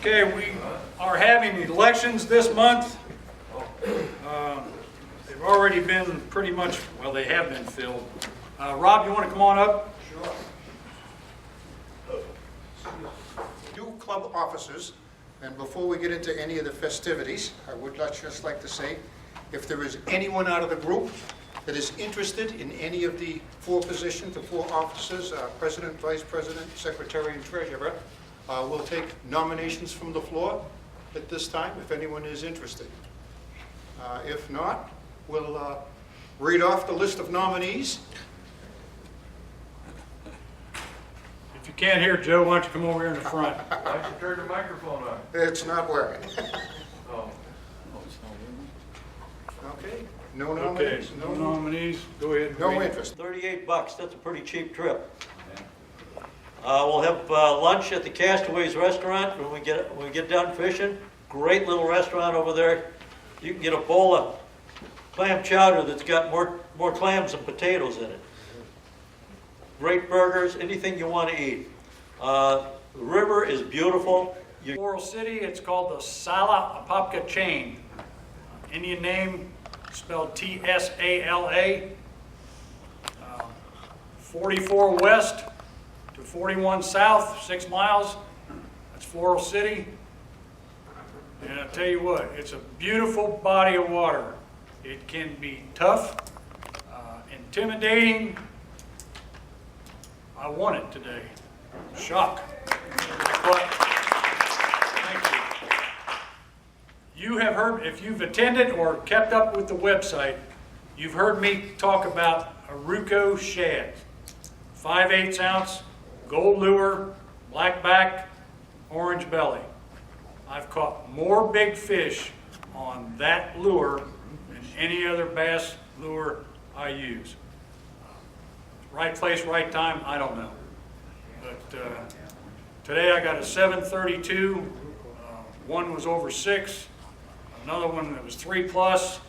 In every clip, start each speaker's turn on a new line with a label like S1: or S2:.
S1: Okay, we are having elections this month. They've already been pretty much, well, they have been filled. Rob, you want to come on up?
S2: Sure. New club officers, and before we get into any of the festivities, I would just like to say, if there is anyone out of the group that is interested in any of the four positions, the four officers, president, vice president, secretary, and treasurer, we'll take nominations from the floor at this time, if anyone is interested. If not, we'll read off the list of nominees.
S1: If you can't hear Joe, why don't you come over here in the front?
S3: Why'd you turn the microphone on?
S2: It's not working.
S3: Oh.
S2: Okay, no
S1: Okay,
S2: nominees?
S1: no nominees. Go ahead.
S2: No
S1: read.
S2: interest.
S4: $38, that's a pretty cheap trip. We'll have lunch at the Castaways Restaurant when we get done fishing. Great little restaurant over there. You can get a bowl of clam chowder that's got more clams and potatoes in it. Great burgers, anything you want to eat. The river is beautiful.
S1: Floral City, it's called the Sala Apopka Chain. Indian name spelled T-S-A-L-A. 44 west to 41 south, 6 miles. That's Floral City. And I'll tell you what, it's a beautiful body of water. It can be tough, intimidating. I won it today. Shock. But thank you. You have heard, if you've attended or kept up with the website, you've heard me talk about Aruco shad. 5/8 ounce, gold lure, black back, orange belly. I've caught more big fish on that lure than any other bass lure I use. Right place, right time, I don't know. But today I got a 732, one was over 6, another one that was 3+,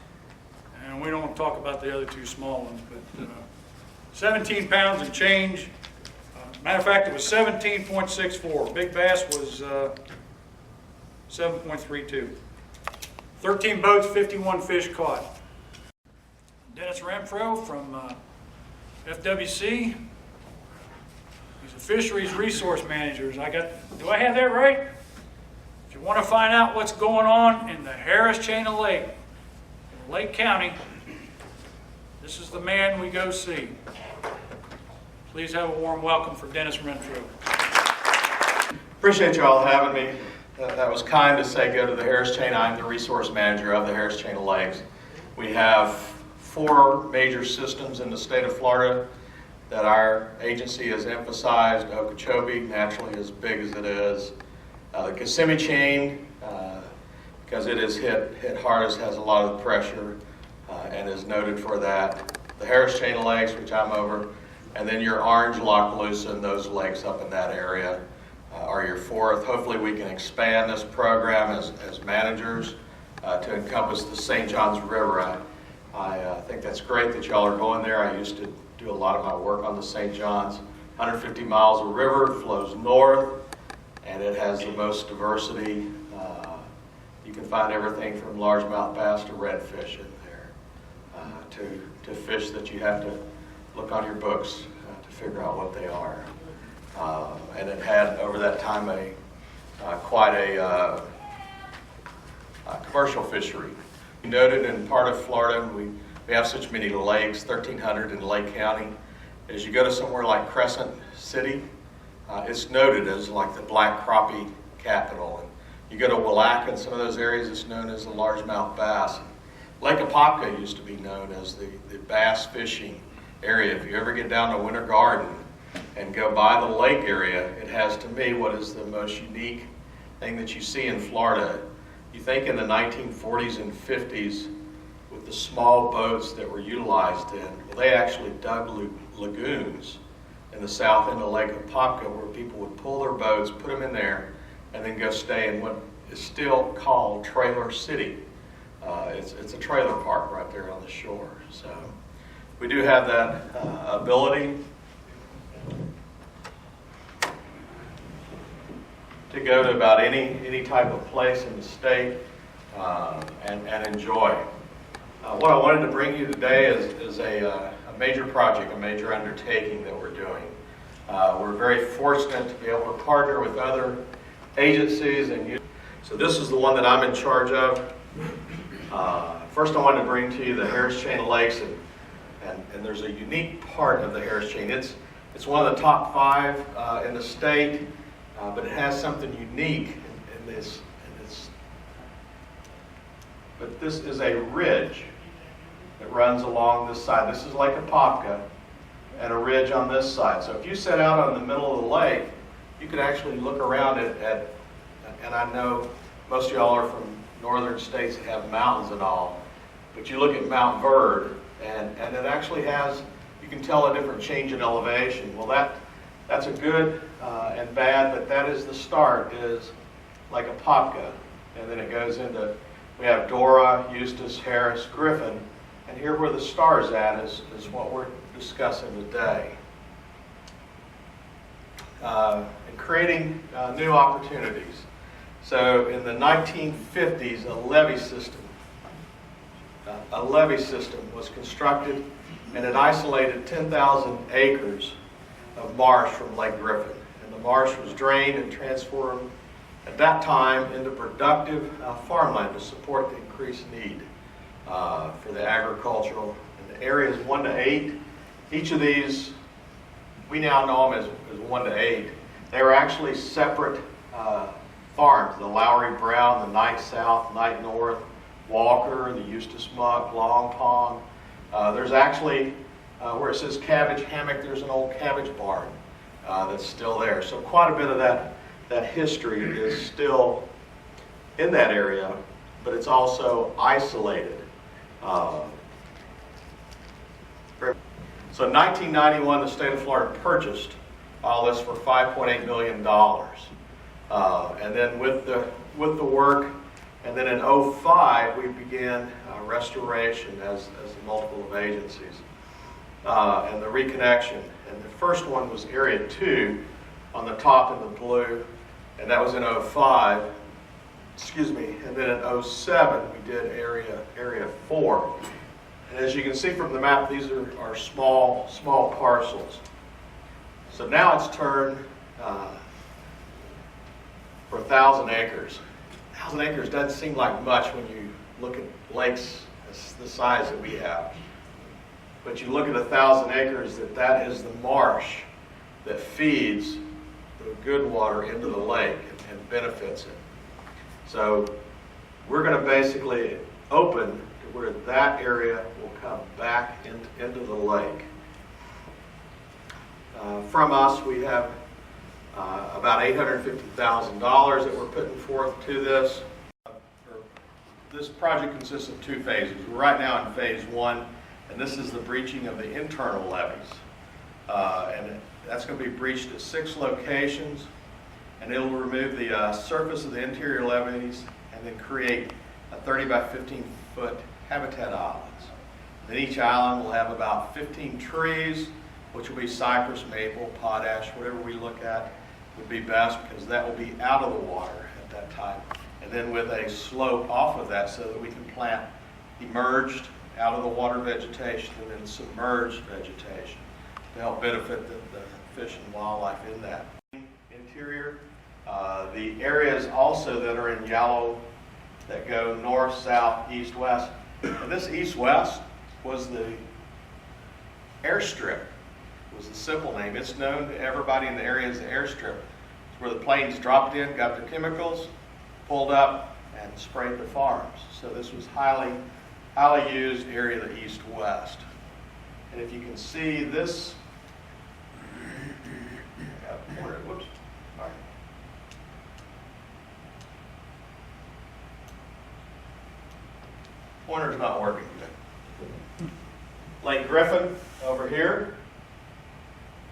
S1: and we don't talk about the other two small ones, but 17 pounds and change. Matter of fact, it was 17.64. Big bass was 7.32. 13 boats, 51 fish caught. Dennis Renfro from FWC. He's a fisheries resource manager. Do I have that right? If you want to find out what's going on in the Harris Chain of Lake, in Lake County, this is the man we go see. Please have a warm welcome for Dennis Renfro.
S3: Appreciate you all having me. That was kind to say go to the Harris Chain. I'm the resource manager of the Harris Chain of Lakes. We have 4 major systems in the state of Florida that our agency has emphasized. Okeechobee, naturally as big as it is. The Kissimmee Chain, because it is hit hardest, has a lot of pressure and is noted for that. The Harris Chain of Lakes, which I'm over, and then your Orange, Lockaloosa, and those lakes up in that area are your 4th. Hopefully we can expand this program as managers to encompass the St. Johns River. I think that's great that y'all are going there. I used to do a lot of my work on the St. Johns. 150 miles of river, flows north, and it has the most diversity. You can find everything from largemouth bass to redfish in there, to fish that you have to look on your books to figure out what they are. And it had, over that time, quite a commercial fishery. We noted in part of Florida, we have such many lakes, 1,300 in Lake County. As you go to somewhere like Crescent City, it's noted as like the black crappie capital. And you go to Willac and some of those areas, it's known as the largemouth bass. Lake Apopka used to be known as the bass fishing area. If you ever get down to Winter Garden and go by the lake area, it has, to me, what is the most unique thing that you see in Florida. You think in the 1940s and 50s, with the small boats that were utilized they actually dug lagoons in the south end of Lake Apopka where people would pull their boats, put them in there, and then go stay in what is still called Trailer City. It's a trailer park right there on the shore. So we do have that ability to to go to about any type of place in the state and enjoy. What I wanted to bring you today is a major project, a major undertaking that we're doing. We're very fortunate to be able to partner with other agencies and so this is the one that I'm in charge of. First I wanted to bring to you the Harris Chain of Lakes, and there's a unique part of the Harris Chain. It's one of the top 5 in the state, but it has something unique in this. But this is a ridge that runs along this side. This is like a Popka and a ridge on this side. So if you set out on the middle of the lake, you could actually look around it and I know most of y'all are from northern states that have mountains and all, but you look at Mount Verde and it actually has, you can tell a different change in elevation. Well, that's a good and bad, but that is the start, is like a Popka. And then it goes into, we have Dora, Eustis, Harris, Griffin, and here where the star's at is what we're discussing today. And creating new opportunities. So in the 1950s, a levee system was constructed, and it isolated 10,000 acres of marsh from Lake Griffin. And the marsh was drained and transformed at that time into productive farmland to support the increased need for the agricultural. And the areas 1 to 8, each of these, we now know them as 1 to 8. They were actually separate farms, the Lowry Brown, the Knight South, Knight North, Walker, the Eustis Muck, Long Pond. There's actually, where it says Cabbage Hammock, there's an old cabbage barn that's still there. So quite a bit of that history is still in that area, but it's also isolated. So in 1991, the state of Florida purchased all this for $5.8 million. And then with the work, and then in 2005, we began restoration as a multiple of agencies, and the reconnection. And the first one was Area 2 on the top in the blue, and that was in 2005. Excuse me. And then in 2007, we did Area 4. And as you can see from the map, these are small parcels. So now it's turned for 1,000 acres. 1,000 acres doesn't seem like much when you look at lakes the size that we have. But you look at 1,000 acres, that is the marsh that feeds the good water into the lake and benefits it. So we're going to basically open to where that area will come back into the lake. From us, we have about $850,000 that we're putting forth to this. This project consists of 2 phases. We're right now in phase 1, and this is the breaching of the internal levees. And that's going to be breached at 6 locations, and it'll remove the surface of the interior levees and then create a 30 by 15 foot habitat islands. Then each island will have about 15 trees, which will be cypress, maple, potash, whatever we look at would be best, because that will be out of the water at that time. And then with a slope off of that so that we can plant emerged out of the water vegetation and then submerged vegetation to help benefit the fish and wildlife in that. Interior, the areas also that are in yellow that go north, south, east, west. And this east-west was the airstrip. Was the simple name. It's known to everybody in the area as the airstrip. It's where the planes dropped in, got their chemicals, pulled up, and sprayed the farms. So this was highly used area, the east-west. And if you can see this, whoops, all right. Pointer's not working good. Lake Griffin over here.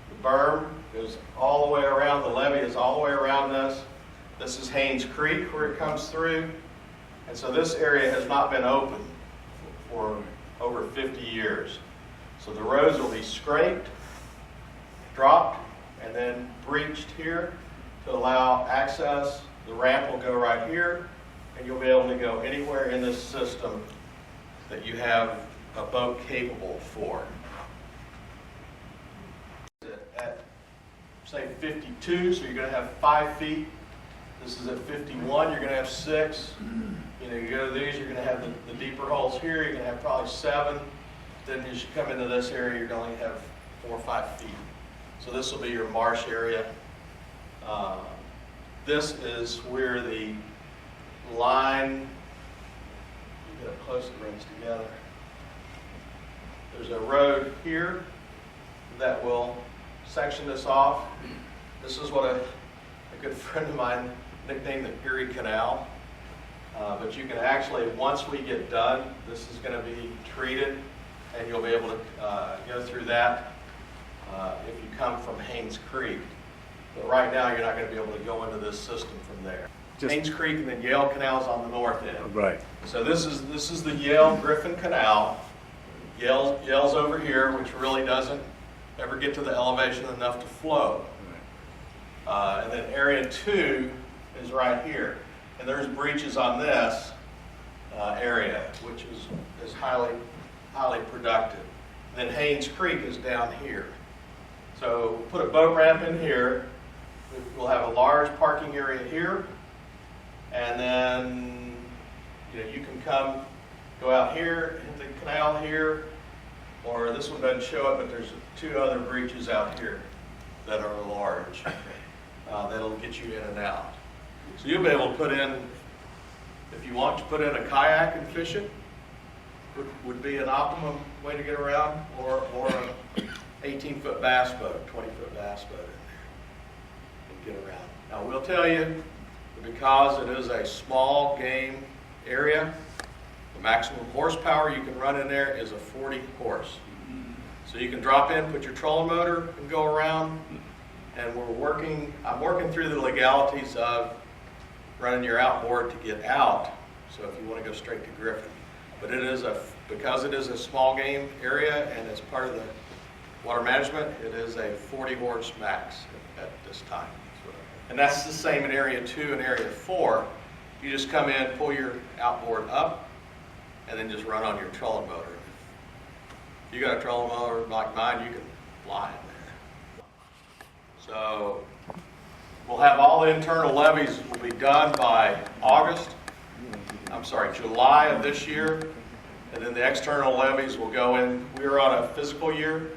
S3: The berm goes all the way around, the levee is all the way around this. This is Haynes Creek where it comes through. And so this area has not been open for over 50 years. So the roads will be scraped, dropped, and then breached here to allow access. The ramp will go right here, and you'll be able to go anywhere in this system that you have a boat capable for. At, say, 52, so you're going to have 5 feet. This is at 51, you're going to have 6. You know, you go to these, you're going to have the deeper holes here, you're going to have probably 7. Then as you come into this area, you're going to only have 4 or 5 feet. So this will be your marsh area. This is where the line, you get up close, it runs together. There's a road here that will section this off. This is what a good friend of mine nicknamed the Erie Canal. But you can actually, once we get done, this is going to be treated, and you'll be able to go through that if you come from Haynes Creek. But right now, you're not going to be able to go into this system from there. Haynes Creek and then Yale Canal's on the north end.
S5: Right.
S3: So this is the Yale Griffin Canal. Yale's over here, which really doesn't ever get to the elevation enough to flow. And then area 2 is right here. And there's breaches on this area, which is highly productive. Then Haynes Creek is down here. So put a boat ramp in here. We'll have a large parking area here. And then you can go out here, hit the canal here, or this one doesn't show it, but there's 2 other breaches out here that are large. That'll get you in and out. So you'll be able to put in, if you want to put in a kayak and fish it, would be an optimum way to get around, or an 18-foot bass boat, 20-foot bass boat in there and get around. Now we'll tell you, because it is a small game area, the maximum horsepower you can run in there is a 40 horse. So you can drop in, put your trolling motor, and go around. And I'm working through the legalities of running your outboard to get out. So if you want to go straight to Griffin, but because it is a small game area and it's part of the water management, it is a 40 horse max at this time. And that's the same in area 2 and area 4. You just come in, pull your outboard up, and then just run on your trolling motor. If you got a trolling motor like mine, you can fly in there. So we'll have all the internal levees will be done by July of this year. And then the external levees will go in. We're on a fiscal year.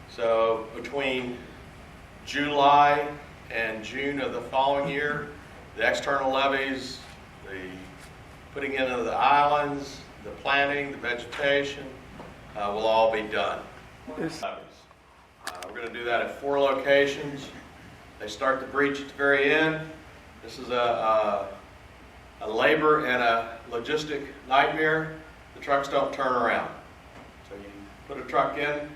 S3: So between July and June of the following year, the external levees, the putting into the islands, the planting, the vegetation, will all be done. We're going to do that at 4 locations. They start the breach at the very end. This is a labor and a logistic nightmare. The trucks don't turn around. So you put a truck in,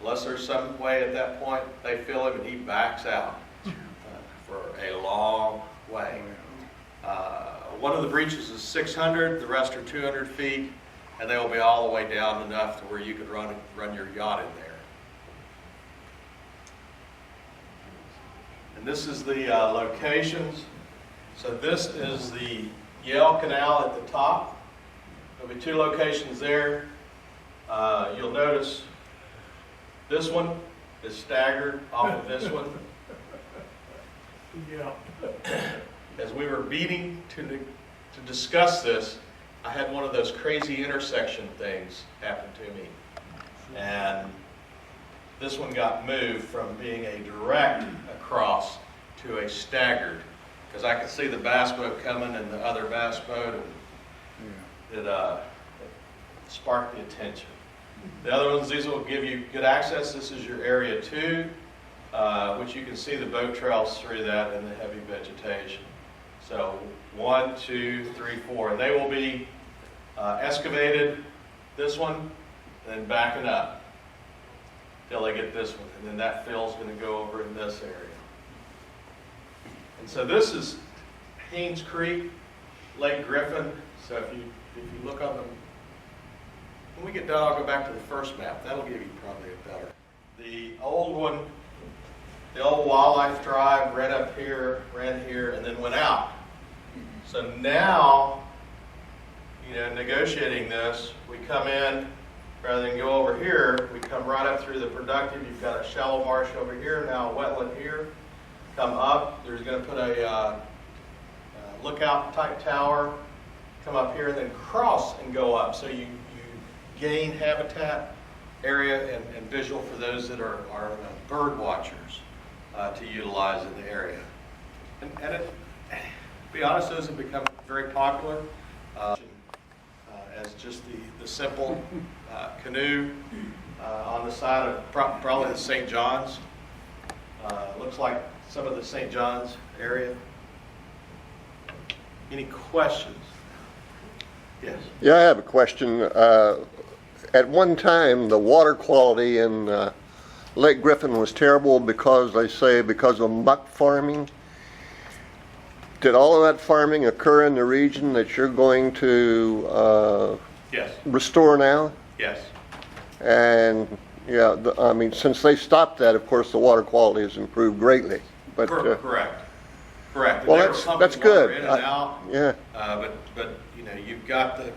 S3: unless there's some way at that point, they fill him and he backs out for a long way. One of the breaches is 600, the rest are 200 feet, and they will be all the way down enough to where you could run your yacht in there. And this is the locations. So this is the Yale Canal at the top. There'll be 2 locations there. You'll notice this one is staggered off of this one.
S1: Yeah.
S3: As we were meeting to discuss this, I had one of those crazy intersection things happen to me. And this one got moved from being a direct across to a staggered, because I could see the bass boat coming and the other bass boat, and it sparked the attention. The other ones, these will give you good access. This is your area 2, which you can see the boat trails through that and the heavy vegetation. So 1, 2, 3, 4. And they will be excavated, this one, and then backing up till they get this one. And then that fill's going to go over in this area. And so this is Haynes Creek, Lake Griffin. So if you look on the, when we get done, I'll go back to the first map. That'll give you probably a better. The old one the old Wildlife Drive ran up here, ran here, and then went out. So now, you know, negotiating this, we come in, rather than go over here, we come right up through the productive. You've got a shallow marsh over here, now a wetland here. Come up, there's going to put a lookout type tower, come up here and then cross and go up. So you gain habitat area and visual for those that are bird watchers to utilize in the area. And it, to be honest, those have become very popular as just the simple canoe on the side of probably the St. John's. Looks like some of the St. John's area. Any questions? Yes.
S5: Yeah, I have a question. At one time, the water quality in Lake Griffin was terrible because, they say, because of muck farming. Did all of that farming occur in the region that you're going to
S3: Yes.
S5: restore now?
S3: Yes.
S5: And, yeah, I mean, since they stopped that, of course, the water quality has improved greatly. But
S3: Correct. Correct.
S5: well,
S3: They were
S5: that's
S3: pumping
S5: good.
S3: water in and out.
S5: Yeah.
S3: But you know, you've got the